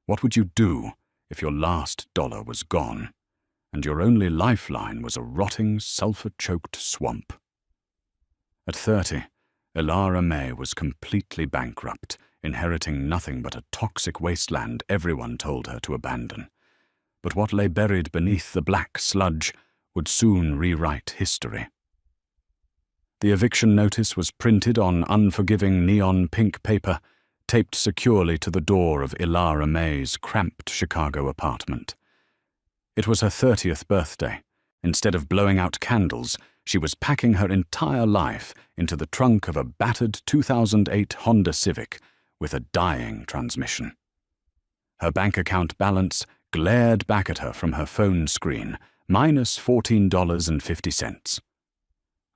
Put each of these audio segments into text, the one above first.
What would you do if your last dollar was gone, and your only lifeline was a rotting, sulfur-choked swamp? At 30, Elara May was completely bankrupt, inheriting nothing but a toxic wasteland everyone told her to abandon. But what lay buried beneath the black sludge would soon rewrite history. The eviction notice was printed on unforgiving neon pink paper, taped securely to the door of Elara May's cramped Chicago apartment. It was her 30th birthday. Instead of blowing out candles, she was packing her entire life into the trunk of a battered 2008 Honda Civic with a dying transmission. Her bank account balance glared back at her from her phone screen, minus $14.50.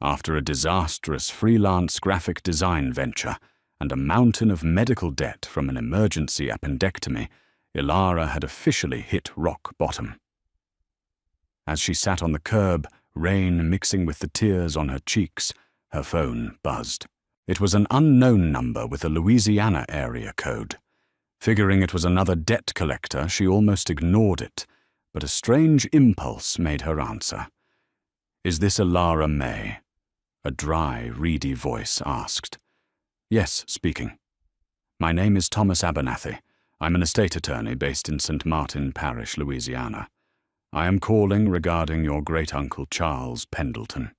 After a disastrous freelance graphic design venture and a mountain of medical debt from an emergency appendectomy, Elara had officially hit rock bottom. As she sat on the curb, rain mixing with the tears on her cheeks, her phone buzzed. It was an unknown number with a Louisiana area code. Figuring it was another debt collector, she almost ignored it, but a strange impulse made her answer. "Is this Elara May?" A dry, reedy voice asked. "Yes, speaking." "My name is Thomas Abernathy. I'm an estate attorney based in St. Martin Parish, Louisiana. I am calling regarding your great-uncle Charles Pendleton.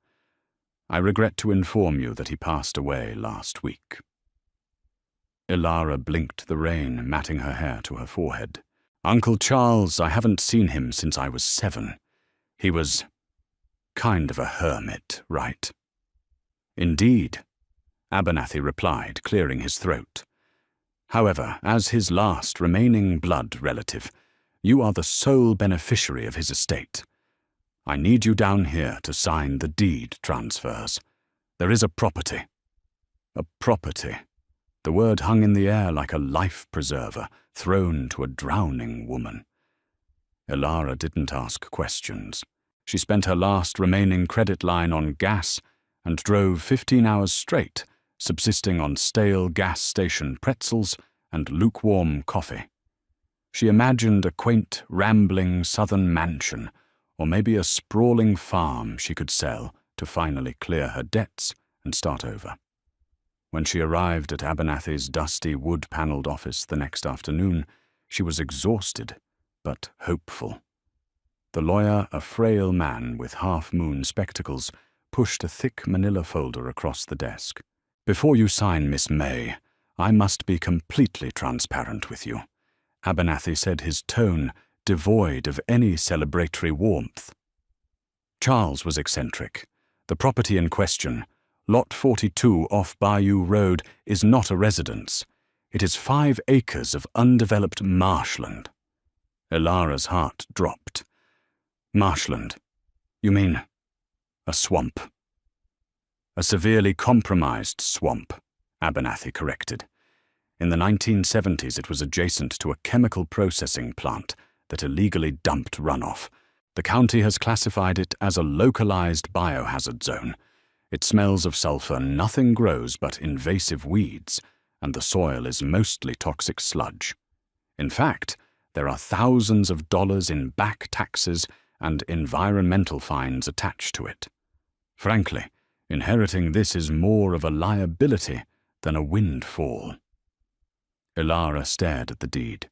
I regret to inform you that he passed away last week." Elara blinked the rain, matting her hair to her forehead. "Uncle Charles, I haven't seen him since I was 7. He was kind of a hermit, right?" "Indeed," Abernathy replied, clearing his throat. "However, as his last remaining blood relative, you are the sole beneficiary of his estate. I need you down here to sign the deed transfers. There is a property." A property. The word hung in the air like a life preserver thrown to a drowning woman. Elara didn't ask questions. She spent her last remaining credit line on gas and drove 15 hours straight, subsisting on stale gas station pretzels and lukewarm coffee. She imagined a quaint, rambling southern mansion, or maybe a sprawling farm she could sell to finally clear her debts and start over. When she arrived at Abernathy's dusty wood-paneled office the next afternoon, she was exhausted, but hopeful. The lawyer, a frail man with half-moon spectacles, pushed a thick manila folder across the desk. "Before you sign, Miss May, I must be completely transparent with you," Abernathy said, his tone devoid of any celebratory warmth. Charles was eccentric. The property in question, Lot 42 off Bayou Road, is not a residence. It is 5 acres of undeveloped marshland. Elara's heart dropped. "Marshland? You mean a swamp?" "A severely compromised swamp," Abernathy corrected. In the 1970s, it was adjacent to a chemical processing plant that illegally dumped runoff. The county has classified it as a localized biohazard zone. It smells of sulfur, nothing grows but invasive weeds, and the soil is mostly toxic sludge. In fact, there are thousands of dollars in back taxes and environmental fines attached to it. Frankly, inheriting this is more of a liability than a windfall. Elara stared at the deed.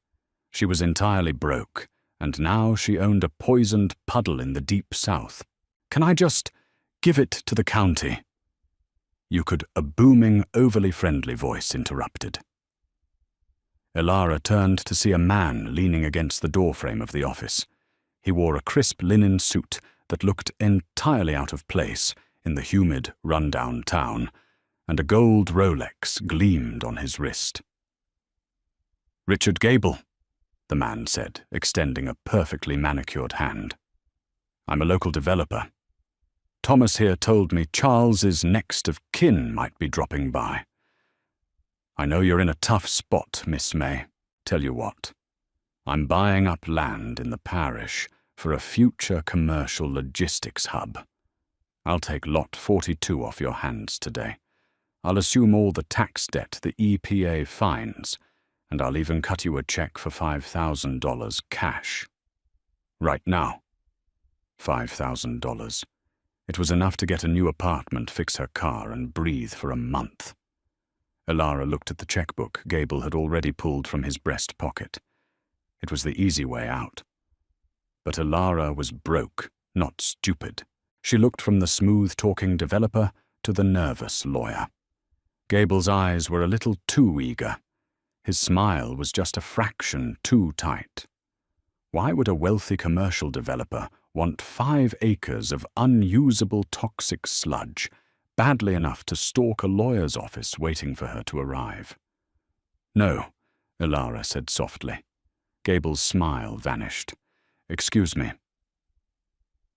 She was entirely broke, and now she owned a poisoned puddle in the deep south. "Can I just give it to the county?" "You could," a booming, overly friendly voice interrupted. Elara turned to see a man leaning against the doorframe of the office. He wore a crisp linen suit that looked entirely out of place in the humid, run-down town, and a gold Rolex gleamed on his wrist. "Richard Gable," the man said, extending a perfectly manicured hand. "I'm a local developer. Thomas here told me Charles's next of kin might be dropping by. I know you're in a tough spot, Miss May. Tell you what, I'm buying up land in the parish for a future commercial logistics hub. I'll take Lot 42 off your hands today. I'll assume all the tax debt the EPA fines, and I'll even cut you a check for $5,000 cash. Right now. $5,000. It was enough to get a new apartment, fix her car, and breathe for a month. Elara looked at the checkbook Gable had already pulled from his breast pocket. It was the easy way out. But Elara was broke, not stupid. She looked from the smooth-talking developer to the nervous lawyer. Gable's eyes were a little too eager. His smile was just a fraction too tight. Why would a wealthy commercial developer want 5 acres of unusable toxic sludge badly enough to stalk a lawyer's office waiting for her to arrive? No, Elara said softly. Gable's smile vanished. Excuse me.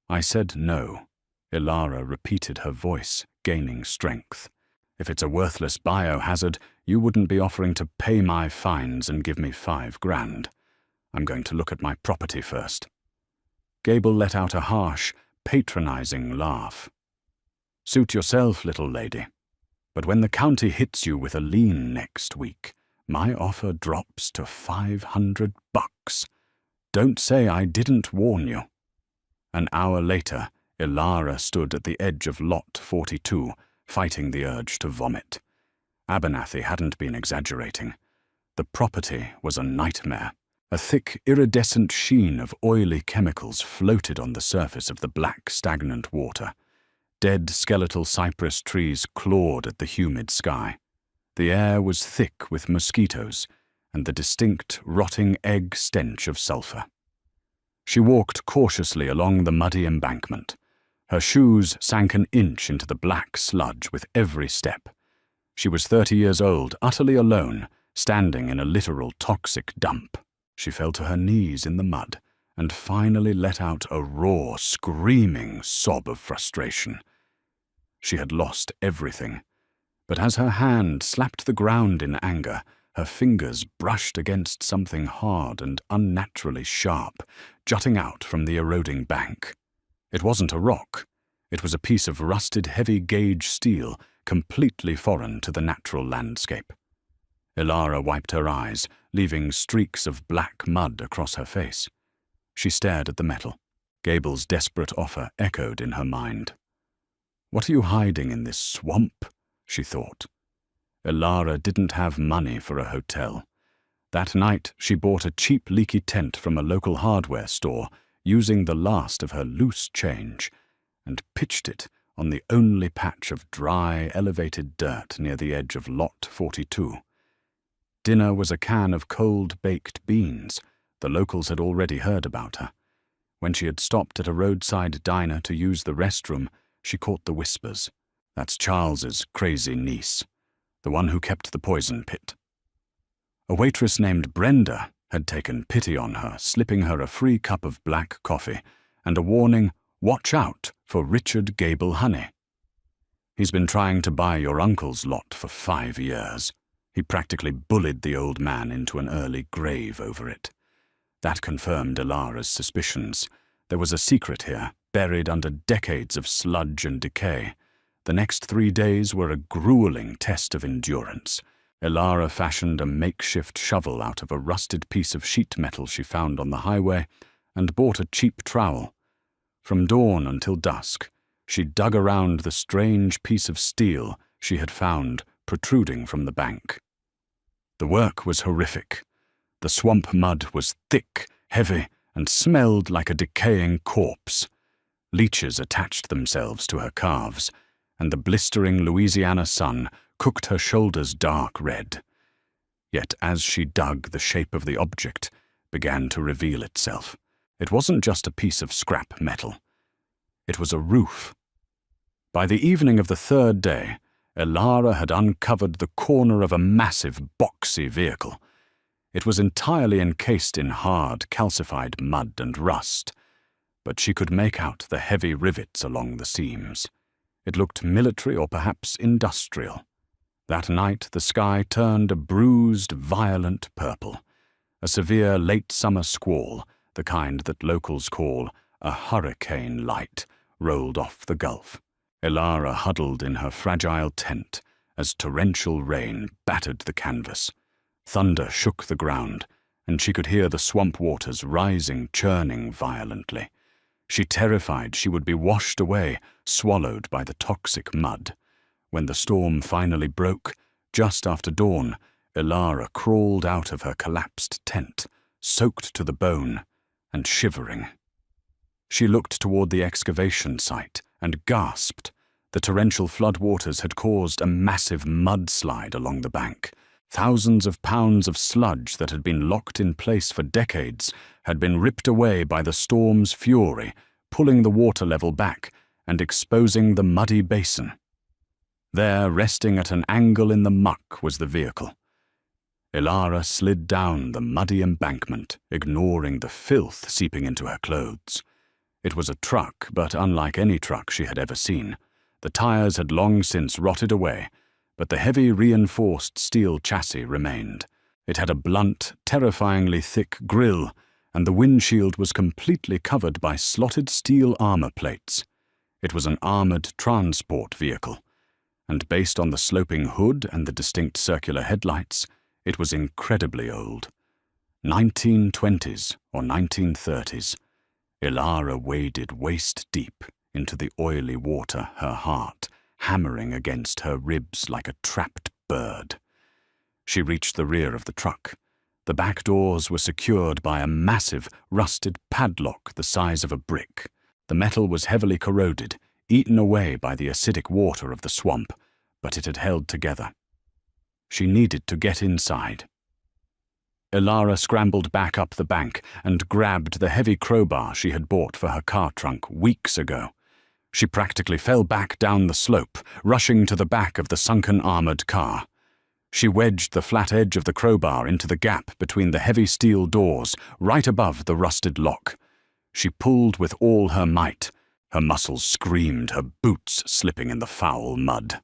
I said no. Elara repeated, her voice gaining strength. If it's a worthless biohazard, you wouldn't be offering to pay my fines and give me $5,000. I'm going to look at my property first. Gable let out a harsh, patronizing laugh. Suit yourself, little lady. But when the county hits you with a lien next week, my offer drops to $500. Don't say I didn't warn you. An hour later, Elara stood at the edge of Lot 42, fighting the urge to vomit. Abernathy hadn't been exaggerating. The property was a nightmare. A thick, iridescent sheen of oily chemicals floated on the surface of the black, stagnant water. Dead, skeletal cypress trees clawed at the humid sky. The air was thick with mosquitoes and the distinct, rotting egg stench of sulfur. She walked cautiously along the muddy embankment. Her shoes sank an inch into the black sludge with every step. She was 30 years old, utterly alone, standing in a literal toxic dump. She fell to her knees in the mud and finally let out a raw, screaming sob of frustration. She had lost everything, but as her hand slapped the ground in anger, her fingers brushed against something hard and unnaturally sharp, jutting out from the eroding bank. It wasn't a rock. It was a piece of rusted heavy-gauge steel, completely foreign to the natural landscape. Elara wiped her eyes, leaving streaks of black mud across her face. She stared at the metal. Gable's desperate offer echoed in her mind. What are you hiding in this swamp? She thought. Elara didn't have money for a hotel. That night, she bought a cheap leaky tent from a local hardware store, using the last of her loose change, and pitched it on the only patch of dry, elevated dirt near the edge of Lot 42. Dinner was a can of cold-baked beans. The locals had already heard about her. When she had stopped at a roadside diner to use the restroom, she caught the whispers. That's Charles's crazy niece, the one who kept the poison pit. A waitress named Brenda had taken pity on her, slipping her a free cup of black coffee and a warning, "Watch out for Richard Gable Honey. He's been trying to buy your uncle's lot for 5 years. He practically bullied the old man into an early grave over it." That confirmed Elara's suspicions. There was a secret here, buried under decades of sludge and decay. The next 3 days were a grueling test of endurance. Elara fashioned a makeshift shovel out of a rusted piece of sheet metal she found on the highway and bought a cheap trowel. From dawn until dusk, she dug around the strange piece of steel she had found protruding from the bank. The work was horrific. The swamp mud was thick, heavy, and smelled like a decaying corpse. Leeches attached themselves to her calves, and the blistering Louisiana sun cooked her shoulders dark red. Yet as she dug, the shape of the object began to reveal itself. It wasn't just a piece of scrap metal. It was a roof. By the evening of the 3rd day, Elara had uncovered the corner of a massive, boxy vehicle. It was entirely encased in hard, calcified mud and rust, but she could make out the heavy rivets along the seams. It looked military or perhaps industrial. That night the sky turned a bruised, violent purple. A severe late summer squall, the kind that locals call a hurricane light, rolled off the Gulf. Elara huddled in her fragile tent as torrential rain battered the canvas. Thunder shook the ground, and she could hear the swamp waters rising, churning violently. She terrified she would be washed away, swallowed by the toxic mud. When the storm finally broke, just after dawn, Ilara crawled out of her collapsed tent, soaked to the bone and shivering. She looked toward the excavation site and gasped. The torrential floodwaters had caused a massive mudslide along the bank. Thousands of pounds of sludge that had been locked in place for decades had been ripped away by the storm's fury, pulling the water level back and exposing the muddy basin. There, resting at an angle in the muck, was the vehicle. Ilara slid down the muddy embankment, ignoring the filth seeping into her clothes. It was a truck, but unlike any truck she had ever seen. The tires had long since rotted away, but the heavy reinforced steel chassis remained. It had a blunt, terrifyingly thick grille, and the windshield was completely covered by slotted steel armor plates. It was an armored transport vehicle, and based on the sloping hood and the distinct circular headlights, it was incredibly old. 1920s or 1930s. Ilara waded waist-deep into the oily water, her heart hammering against her ribs like a trapped bird. She reached the rear of the truck. The back doors were secured by a massive, rusted padlock the size of a brick. The metal was heavily corroded, eaten away by the acidic water of the swamp, but it had held together. She needed to get inside. Ilara scrambled back up the bank and grabbed the heavy crowbar she had bought for her car trunk weeks ago. She practically fell back down the slope, rushing to the back of the sunken armored car. She wedged the flat edge of the crowbar into the gap between the heavy steel doors, right above the rusted lock. She pulled with all her might. Her muscles screamed, her boots slipping in the foul mud.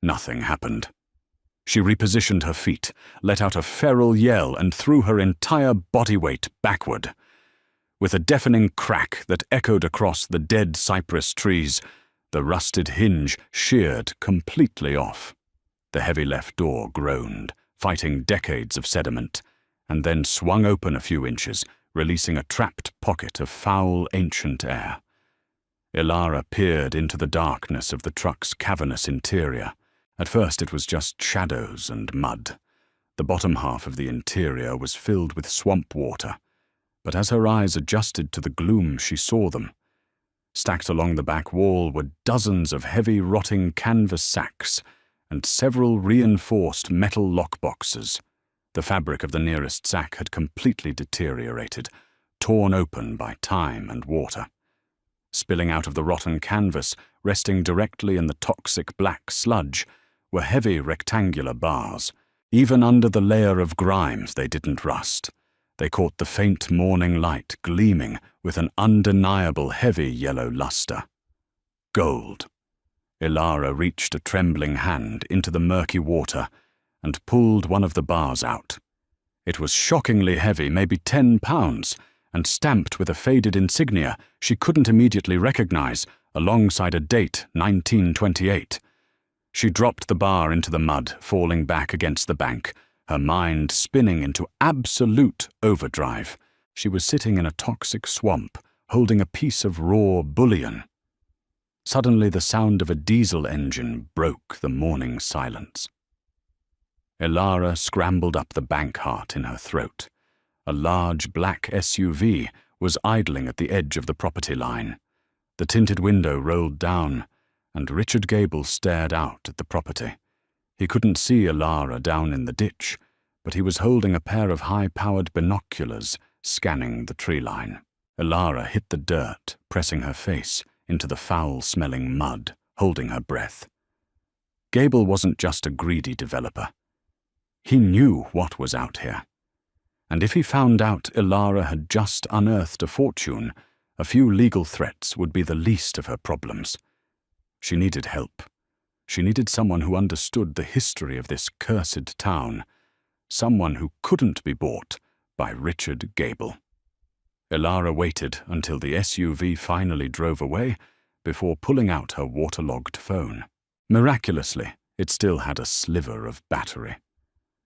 Nothing happened. She repositioned her feet, let out a feral yell, and threw her entire body weight backward. With a deafening crack that echoed across the dead cypress trees, the rusted hinge sheared completely off. The heavy left door groaned, fighting decades of sediment, and then swung open a few inches, releasing a trapped pocket of foul, ancient air. Ilara peered into the darkness of the truck's cavernous interior. At first it was just shadows and mud. The bottom half of the interior was filled with swamp water, but as her eyes adjusted to the gloom, she saw them. Stacked along the back wall were dozens of heavy, rotting canvas sacks and several reinforced metal lockboxes. The fabric of the nearest sack had completely deteriorated, torn open by time and water. Spilling out of the rotten canvas, resting directly in the toxic black sludge, were heavy rectangular bars. Even under the layer of grimes, they didn't rust. They caught the faint morning light gleaming with an undeniable heavy yellow luster. Gold. Ilara reached a trembling hand into the murky water and pulled one of the bars out. It was shockingly heavy, maybe 10 pounds, and stamped with a faded insignia she couldn't immediately recognize, alongside a date, 1928. She dropped the bar into the mud, falling back against the bank, her mind spinning into absolute overdrive. She was sitting in a toxic swamp, holding a piece of raw bullion. Suddenly the sound of a diesel engine broke the morning silence. Ilara scrambled up the bank heart in her throat. A large black SUV was idling at the edge of the property line. The tinted window rolled down, and Richard Gable stared out at the property. He couldn't see Ilara down in the ditch, but he was holding a pair of high-powered binoculars, scanning the tree line. Ilara hit the dirt, pressing her face into the foul-smelling mud, holding her breath. Gable wasn't just a greedy developer. He knew what was out here. And if he found out Ilara had just unearthed a fortune, a few legal threats would be the least of her problems. She needed help. She needed someone who understood the history of this cursed town, someone who couldn't be bought by Richard Gable. Ilara waited until the SUV finally drove away before pulling out her waterlogged phone. Miraculously, it still had a sliver of battery.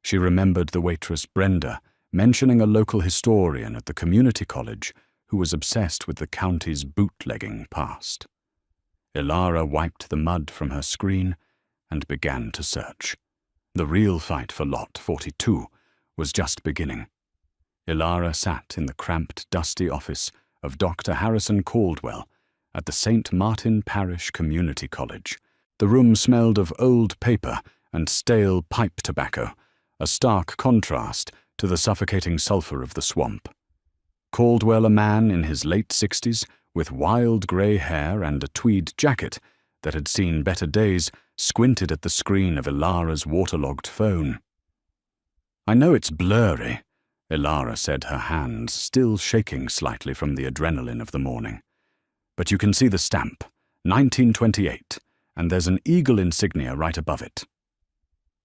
She remembered the waitress Brenda mentioning a local historian at the community college who was obsessed with the county's bootlegging past. Ilara wiped the mud from her screen and began to search. The real fight for Lot 42 was just beginning. Ilara sat in the cramped, dusty office of Dr. Harrison Caldwell at the St. Martin Parish Community College. The room smelled of old paper and stale pipe tobacco, a stark contrast to the suffocating sulphur of the swamp. Caldwell, a man in his late 60s, with wild grey hair and a tweed jacket that had seen better days, squinted at the screen of Ilara's waterlogged phone. "I know it's blurry," Ilara said, her hands still shaking slightly from the adrenaline of the morning. "But you can see the stamp, 1928, and there's an eagle insignia right above it."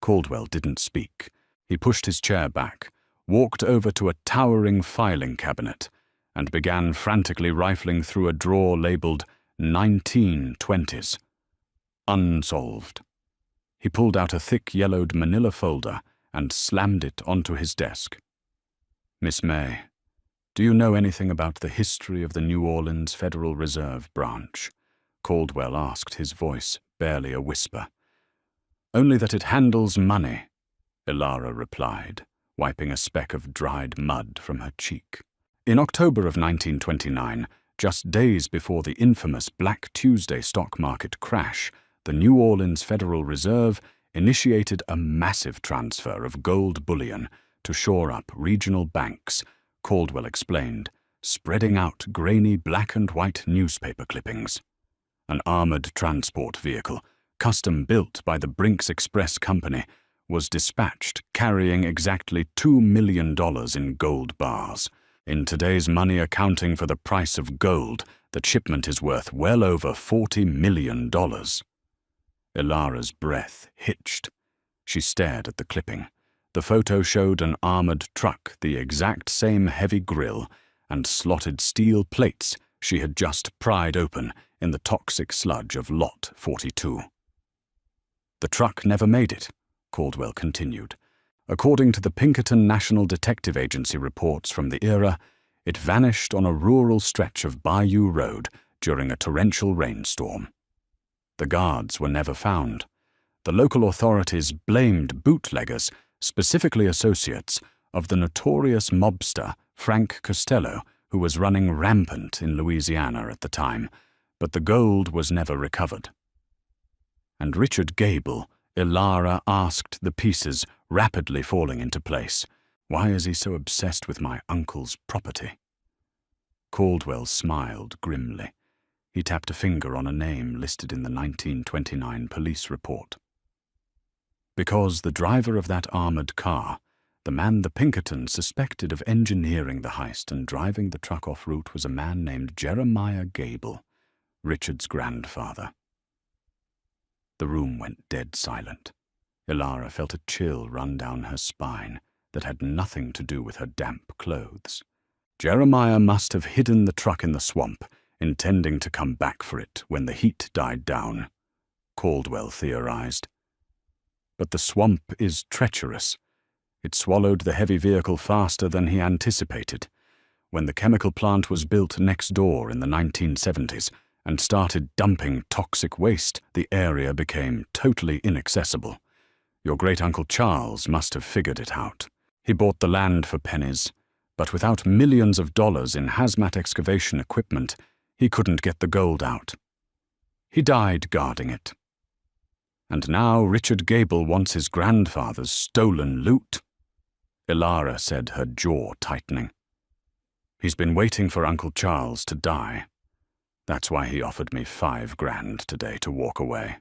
Caldwell didn't speak. He pushed his chair back, walked over to a towering filing cabinet, and began frantically rifling through a drawer labeled 1920s. Unsolved. He pulled out a thick yellowed manila folder and slammed it onto his desk. "Miss May, do you know anything about the history of the New Orleans Federal Reserve Branch?" Caldwell asked, his voice barely a whisper. "Only that it handles money," Ilara replied, wiping a speck of dried mud from her cheek. In October of 1929, just days before the infamous Black Tuesday stock market crash, the New Orleans Federal Reserve initiated a massive transfer of gold bullion to shore up regional banks, Caldwell explained, spreading out grainy black and white newspaper clippings. An armored transport vehicle, custom-built by the Brinks Express Company, was dispatched carrying exactly $2 million in gold bars. In today's money accounting for the price of gold, the shipment is worth well over $40 million. Ilara's breath hitched. She stared at the clipping. The photo showed an armored truck, the exact same heavy grille, and slotted steel plates she had just pried open in the toxic sludge of Lot 42. "The truck never made it," Caldwell continued. "According to the Pinkerton National Detective Agency reports from the era, it vanished on a rural stretch of Bayou Road during a torrential rainstorm. The guards were never found. The local authorities blamed bootleggers, specifically associates of the notorious mobster Frank Costello, who was running rampant in Louisiana at the time, but the gold was never recovered." "And Richard Gable," Ilara asked, the pieces rapidly falling into place. "Why is he so obsessed with my uncle's property?" Caldwell smiled grimly. He tapped a finger on a name listed in the 1929 police report. "Because the driver of that armored car, the man the Pinkertons suspected of engineering the heist and driving the truck off route, was a man named Jeremiah Gable, Richard's grandfather." The room went dead silent. Ilara felt a chill run down her spine that had nothing to do with her damp clothes. Jeremiah must have hidden the truck in the swamp, intending to come back for it when the heat died down, Caldwell theorized. But the swamp is treacherous. It swallowed the heavy vehicle faster than he anticipated. When the chemical plant was built next door in the 1970s and started dumping toxic waste, the area became totally inaccessible. Your great-uncle Charles must have figured it out. He bought the land for pennies, but without millions of dollars in hazmat excavation equipment, he couldn't get the gold out. He died guarding it. And now Richard Gable wants his grandfather's stolen loot, Ilara said, her jaw tightening. He's been waiting for Uncle Charles to die. That's why he offered me $5,000 today to walk away.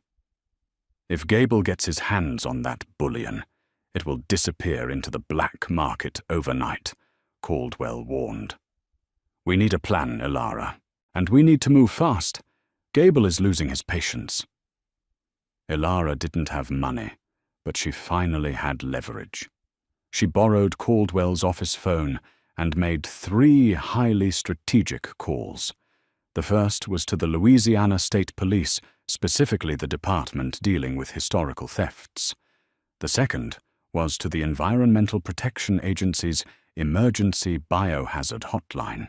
If Gable gets his hands on that bullion, it will disappear into the black market overnight, Caldwell warned. We need a plan, Ilara, and we need to move fast. Gable is losing his patience. Ilara didn't have money, but she finally had leverage. She borrowed Caldwell's office phone and made 3 highly strategic calls. The first was to the Louisiana State Police, specifically the department dealing with historical thefts. The second was to the Environmental Protection Agency's Emergency Biohazard Hotline.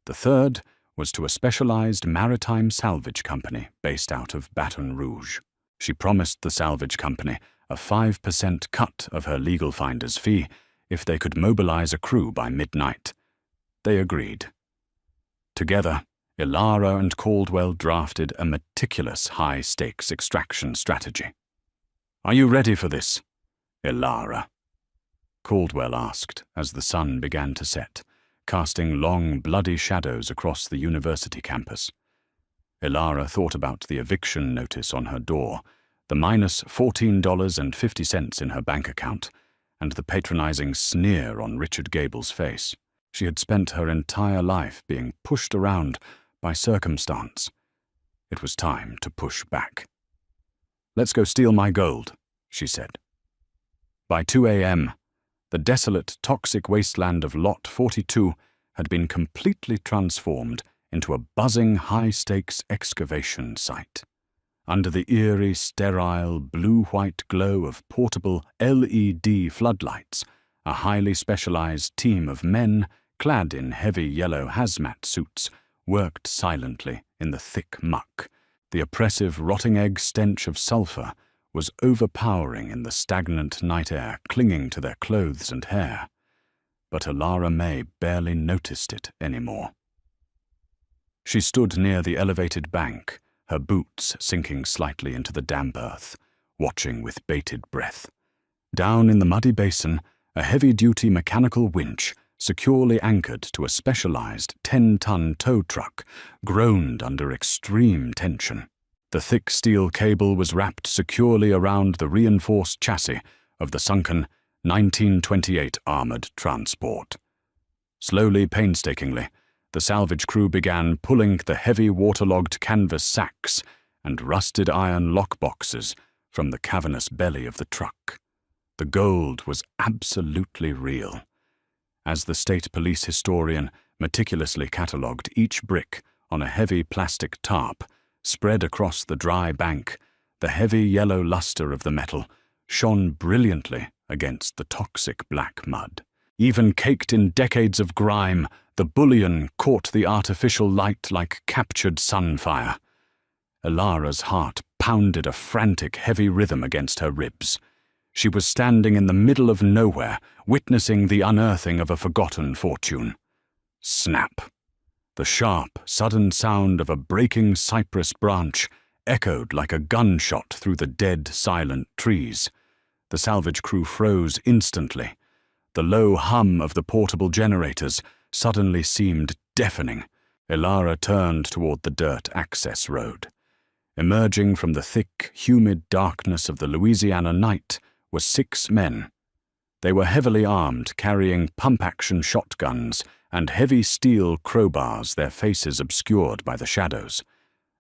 The third was to a specialized maritime salvage company based out of Baton Rouge. She promised the salvage company a 5% cut of her legal finder's fee if they could mobilize a crew by midnight. They agreed. Together, Ilara and Caldwell drafted a meticulous high-stakes extraction strategy. "Are you ready for this, Ilara?" Caldwell asked as the sun began to set, casting long, bloody shadows across the university campus. Ilara thought about the eviction notice on her door, the minus $14.50 in her bank account, and the patronizing sneer on Richard Gable's face. She had spent her entire life being pushed around by circumstance. It was time to push back. "Let's go steal my gold," she said. By 2 a.m., the desolate, toxic wasteland of Lot 42 had been completely transformed into a buzzing, high-stakes excavation site. Under the eerie, sterile, blue-white glow of portable LED floodlights, a highly specialized team of men, clad in heavy yellow hazmat suits, worked silently in the thick muck. The oppressive rotting egg stench of sulfur was overpowering in the stagnant night air clinging to their clothes and hair. But Ilara May barely noticed it anymore. She stood near the elevated bank, her boots sinking slightly into the damp earth, watching with bated breath. Down in the muddy basin, a heavy-duty mechanical winch, securely anchored to a specialized 10-ton tow truck, groaned under extreme tension. The thick steel cable was wrapped securely around the reinforced chassis of the sunken 1928 armored transport. Slowly, painstakingly, the salvage crew began pulling the heavy waterlogged canvas sacks and rusted iron lockboxes from the cavernous belly of the truck. The gold was absolutely real. As the state police historian meticulously catalogued each brick on a heavy plastic tarp spread across the dry bank, the heavy yellow luster of the metal shone brilliantly against the toxic black mud. Even caked in decades of grime, the bullion caught the artificial light like captured sunfire. Ilara's heart pounded a frantic, heavy rhythm against her ribs. She was standing in the middle of nowhere, witnessing the unearthing of a forgotten fortune. Snap! The sharp, sudden sound of a breaking cypress branch echoed like a gunshot through the dead, silent trees. The salvage crew froze instantly. The low hum of the portable generators suddenly seemed deafening. Ilara turned toward the dirt access road. Emerging from the thick, humid darkness of the Louisiana night were 6 men. They were heavily armed, carrying pump-action shotguns and heavy steel crowbars, their faces obscured by the shadows.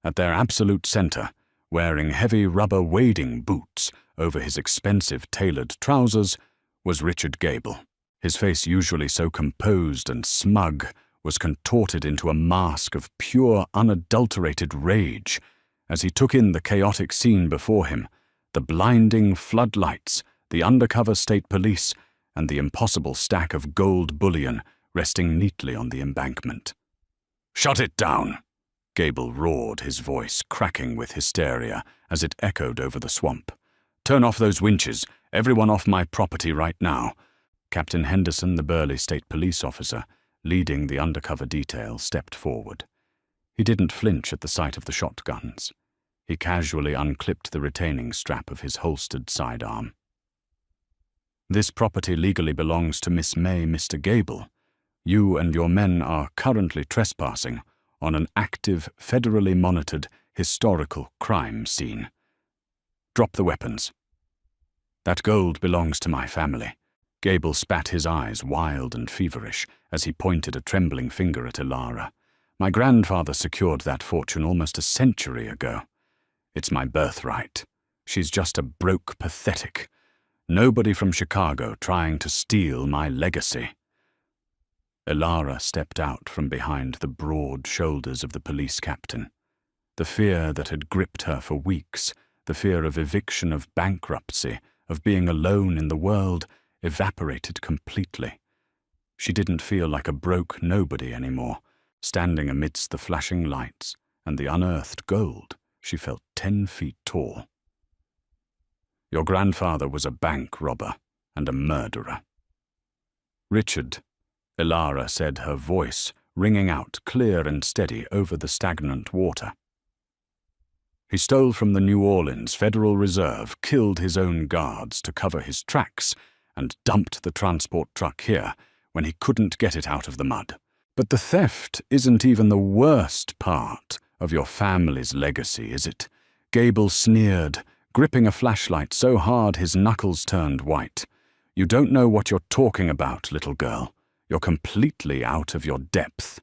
At their absolute center, wearing heavy rubber wading boots over his expensive tailored trousers, was Richard Gable. His face, usually so composed and smug, was contorted into a mask of pure, unadulterated rage as he took in the chaotic scene before him, the blinding floodlights, the undercover state police, and the impossible stack of gold bullion resting neatly on the embankment. "Shut it down!" Gable roared, his voice cracking with hysteria as it echoed over the swamp. "Turn off those winches. Everyone off my property right now." Captain Henderson, the burly state police officer, leading the undercover detail, stepped forward. He didn't flinch at the sight of the shotguns. He casually unclipped the retaining strap of his holstered sidearm. "This property legally belongs to Miss May, Mr. Gable. You and your men are currently trespassing on an active, federally monitored, historical crime scene. Drop the weapons." "That gold belongs to my family." Gable spat his eyes wild and feverish as he pointed a trembling finger at Ilara. "My grandfather secured that fortune almost a century ago. It's my birthright. She's just a broke pathetic. Nobody from Chicago trying to steal my legacy." Ilara stepped out from behind the broad shoulders of the police captain. The fear that had gripped her for weeks, the fear of eviction, of bankruptcy, of being alone in the world evaporated completely. She didn't feel like a broke nobody anymore, standing amidst the flashing lights and the unearthed gold. She felt 10 feet tall. Your grandfather was a bank robber and a murderer. Richard, Elara said, her voice ringing out clear and steady over the stagnant water. He stole from the New Orleans Federal Reserve, killed his own guards to cover his tracks, and dumped the transport truck here when he couldn't get it out of the mud. But the theft isn't even the worst part of your family's legacy, is it? Gable sneered, gripping a flashlight so hard his knuckles turned white. You don't know what you're talking about, little girl. You're completely out of your depth.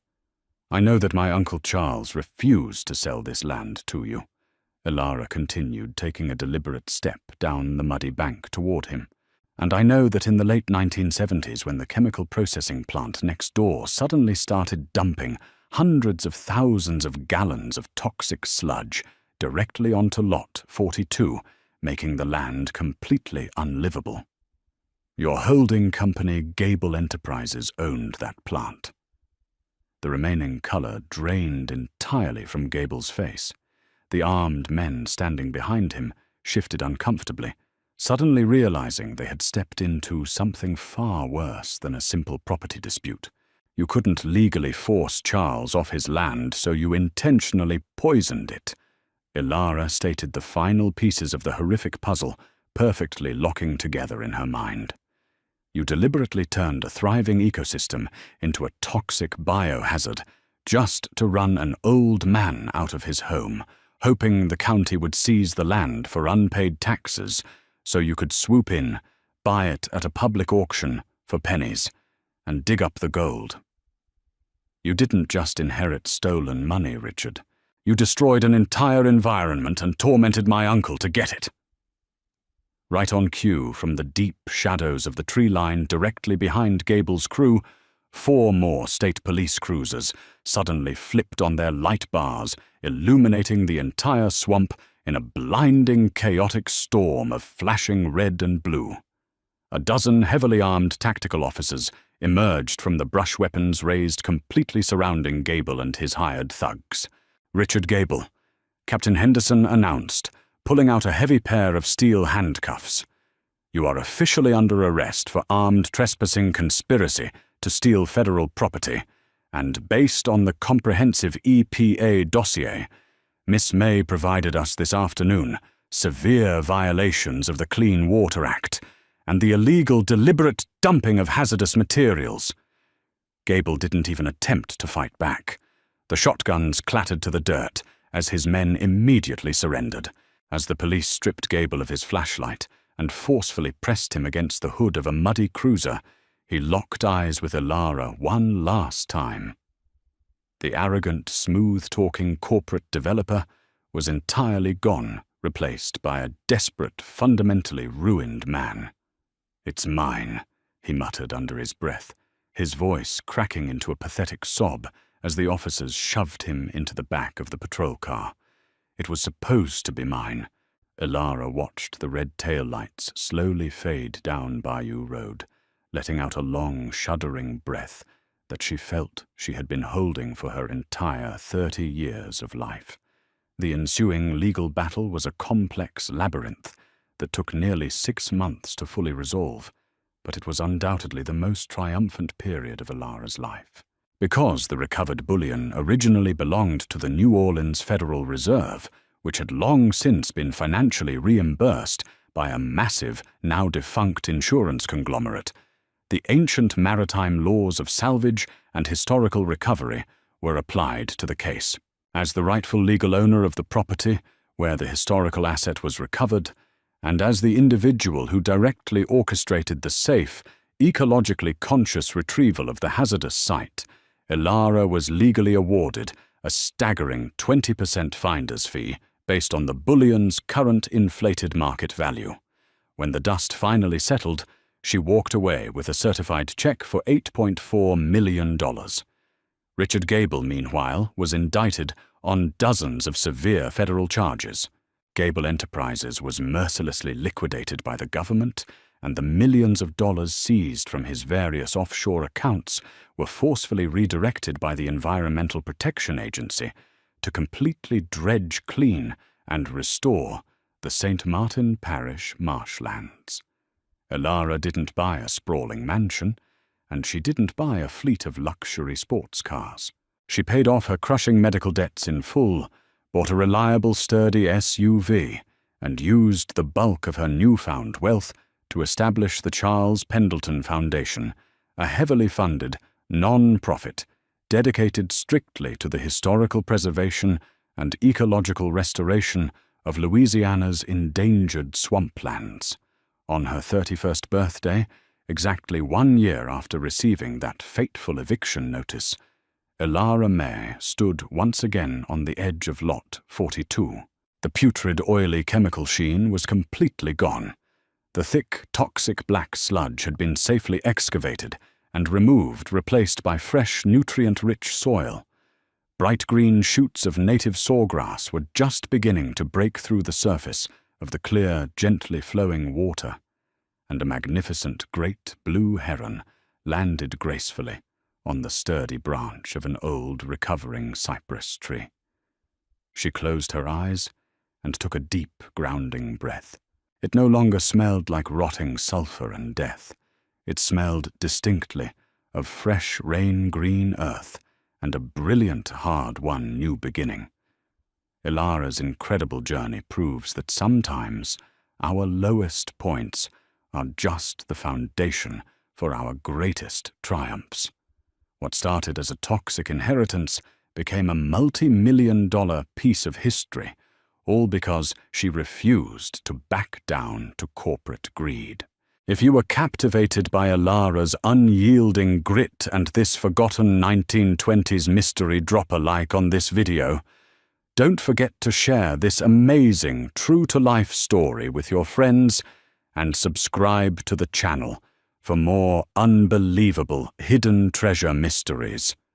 I know that my Uncle Charles refused to sell this land to you. Elara continued, taking a deliberate step down the muddy bank toward him. And I know that in the late 1970s, when the chemical processing plant next door suddenly started dumping hundreds of thousands of gallons of toxic sludge directly onto Lot 42, making the land completely unlivable. Your holding company, Gable Enterprises, owned that plant. The remaining color drained entirely from Gable's face. The armed men standing behind him shifted uncomfortably, suddenly realizing they had stepped into something far worse than a simple property dispute. You couldn't legally force Charles off his land, so you intentionally poisoned it. Elara stated the final pieces of the horrific puzzle perfectly locking together in her mind. You deliberately turned a thriving ecosystem into a toxic biohazard just to run an old man out of his home, hoping the county would seize the land for unpaid taxes so you could swoop in, buy it at a public auction for pennies, and dig up the gold. You didn't just inherit stolen money, Richard. You destroyed an entire environment and tormented my uncle to get it. Right on cue, from the deep shadows of the tree line directly behind Gable's crew, 4 more state police cruisers suddenly flipped on their light bars, illuminating the entire swamp in a blinding, chaotic storm of flashing red and blue. A dozen heavily armed tactical officers emerged from the brush weapons raised completely surrounding Gable and his hired thugs. Richard Gable, Captain Henderson announced, pulling out a heavy pair of steel handcuffs. You are officially under arrest for armed trespassing conspiracy to steal federal property, and based on the comprehensive EPA dossier Miss May provided us this afternoon, severe violations of the Clean Water Act and the illegal deliberate dumping of hazardous materials. Gable didn't even attempt to fight back. The shotguns clattered to the dirt as his men immediately surrendered, as the police stripped Gable of his flashlight and forcefully pressed him against the hood of a muddy cruiser. He locked eyes with Elara one last time. The arrogant, smooth-talking corporate developer was entirely gone, replaced by a desperate, fundamentally ruined man. "It's mine," he muttered under his breath, his voice cracking into a pathetic sob as the officers shoved him into the back of the patrol car. It was supposed to be mine. Elara watched the red taillights slowly fade down Bayou Road, letting out a long, shuddering breath that she felt she had been holding for her entire 30 years of life. The ensuing legal battle was a complex labyrinth that took nearly 6 months to fully resolve, but it was undoubtedly the most triumphant period of Elara's life. Because the recovered bullion originally belonged to the New Orleans Federal Reserve, which had long since been financially reimbursed by a massive, now defunct insurance conglomerate, the ancient maritime laws of salvage and historical recovery were applied to the case. As the rightful legal owner of the property where the historical asset was recovered, and as the individual who directly orchestrated the safe, ecologically conscious retrieval of the hazardous site, Elara was legally awarded a staggering 20% finder's fee based on the bullion's current inflated market value. When the dust finally settled, she walked away with a certified check for $8.4 million. Richard Gable, meanwhile, was indicted on dozens of severe federal charges. Gable Enterprises was mercilessly liquidated by the government, and the millions of dollars seized from his various offshore accounts were forcefully redirected by the Environmental Protection Agency to completely dredge clean and restore the St. Martin Parish marshlands. Elara didn't buy a sprawling mansion, and she didn't buy a fleet of luxury sports cars. She paid off her crushing medical debts in full, bought a reliable, sturdy SUV, and used the bulk of her newfound wealth to establish the Charles Pendleton Foundation, a heavily funded, non-profit, dedicated strictly to the historical preservation and ecological restoration of Louisiana's endangered swamplands. On her 31st birthday, exactly 1 year after receiving that fateful eviction notice, Elara May stood once again on the edge of Lot 42. The putrid, oily chemical sheen was completely gone. The thick, toxic black sludge had been safely excavated and removed, replaced by fresh, nutrient-rich soil. Bright green shoots of native sawgrass were just beginning to break through the surface of the clear, gently flowing water, and a magnificent great blue heron landed gracefully on the sturdy branch of an old, recovering cypress tree. She closed her eyes and took a deep, grounding breath. It no longer smelled like rotting sulfur and death. It smelled distinctly of fresh, rain-green earth and a brilliant, hard-won new beginning. Elara's incredible journey proves that sometimes our lowest points are just the foundation for our greatest triumphs. What started as a toxic inheritance became a multi-million-dollar piece of history, all because she refused to back down to corporate greed. If you were captivated by Elara's unyielding grit and this forgotten 1920s mystery, drop a like on this video. Don't forget to share this amazing, true-to-life story with your friends and subscribe to the channel for more unbelievable hidden treasure mysteries.